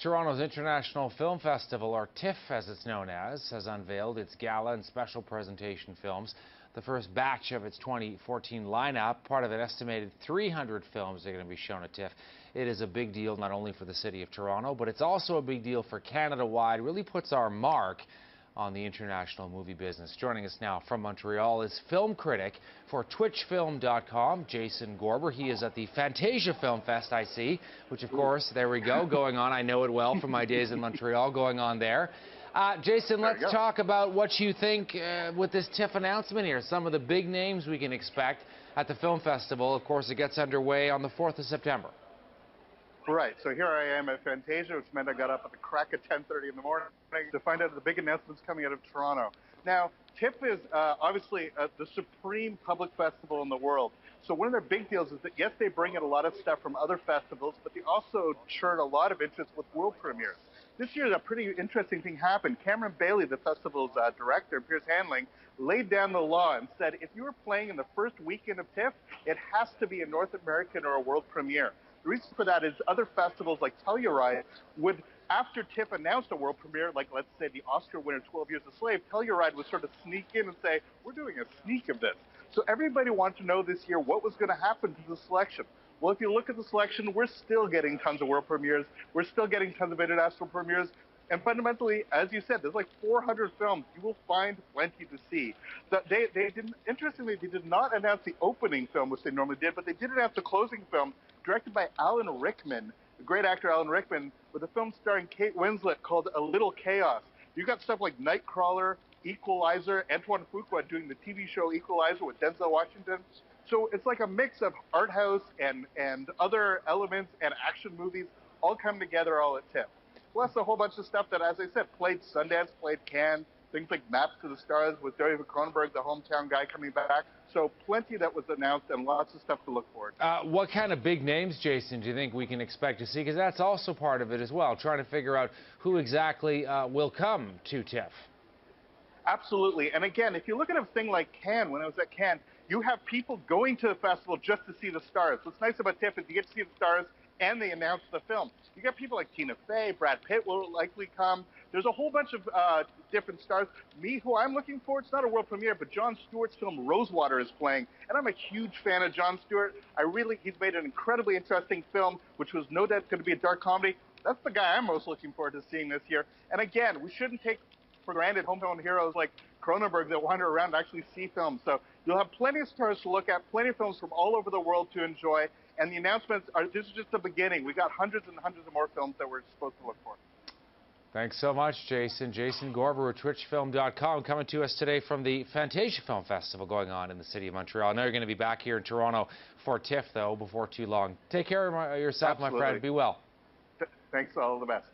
Toronto's International Film Festival, or TIFF as it's known as, has unveiled its gala and special presentation films. The first batch of its 2014 lineup, part of an estimated 300 films, are going to be shown at TIFF. It is a big deal not only for the city of Toronto, but it's also a big deal for Canada-wide. It really puts our mark on the international movie business. Joining us now from Montreal is film critic for TwitchFilm.com, Jason Gorber. He is at the Fantasia Film Fest, I see, which of course, there we go, going on. I know it well from my days in Montreal, going on there. Jason, let's talk about what you think with this TIFF announcement here. Some of the big names we can expect at the film festival. Of course, it gets underway on the 4th of September. Right, so here I am at Fantasia, which meant I got up at the crack at 10:30 in the morning to find out the big announcements coming out of Toronto. Now, TIFF is obviously the supreme public festival in the world. So one of their big deals is that, yes, they bring in a lot of stuff from other festivals, but they also churn a lot of interest with world premieres. This year, a pretty interesting thing happened. Cameron Bailey, the festival's director, and Piers Handling, laid down the law and said, if you were playing in the first weekend of TIFF, it has to be a North American or a world premiere. The reason for that is other festivals like Telluride would, after TIFF announced a world premiere, like let's say the Oscar winner 12 Years a Slave, Telluride would sort of sneak in and say, we're doing a sneak of this. So everybody wanted to know this year what was going to happen to the selection. Well, if you look at the selection, we're still getting tons of world premieres. We're still getting tons of international premieres. And fundamentally, as you said, there's like 400 films. You will find plenty to see. Interestingly, they did not announce the opening film, which they normally did, but they did announce the closing film, directed by Alan Rickman, the great actor Alan Rickman, with a film starring Kate Winslet called A Little Chaos. You got stuff like Nightcrawler, Equalizer, Antoine Fuqua doing the TV show Equalizer with Denzel Washington. So it's like a mix of art house and other elements and action movies all come together all at TIFF. Plus a whole bunch of stuff that, as I said, played Sundance, played Cannes, things like Maps to the Stars with David Cronenberg, the hometown guy, coming back. So plenty that was announced and lots of stuff to look forward to. What kind of big names, Jason, do you think we can expect to see? Because that's also part of it as well, trying to figure out who exactly will come to TIFF. Absolutely. And again, if you look at a thing like Cannes, when I was at Cannes, you have people going to the festival just to see the stars. What's nice about TIFF is you get to see the stars and they announce the film. You got people like Tina Fey, Brad Pitt will likely come. There's a whole bunch of different stars. Who I'm looking for, it's not a world premiere, but Jon Stewart's film Rosewater is playing, and I'm a huge fan of Jon Stewart. He's made an incredibly interesting film, which was no doubt going to be a dark comedy. That's the guy I'm most looking forward to seeing this year. And again, we shouldn't take for granted hometown heroes like Cronenberg that wander around and actually see films. So you'll have plenty of stars to look at, plenty of films from all over the world to enjoy. And the announcements this is just the beginning. We got hundreds and hundreds of more films that we're supposed to look for. Thanks so much, Jason. Jason Gorber with TwitchFilm.com, coming to us today from the Fantasia Film Festival going on in the city of Montreal. I know you're going to be back here in Toronto for TIFF, though, before too long. Take care of yourself, my friend. Be well. Thanks. All the best.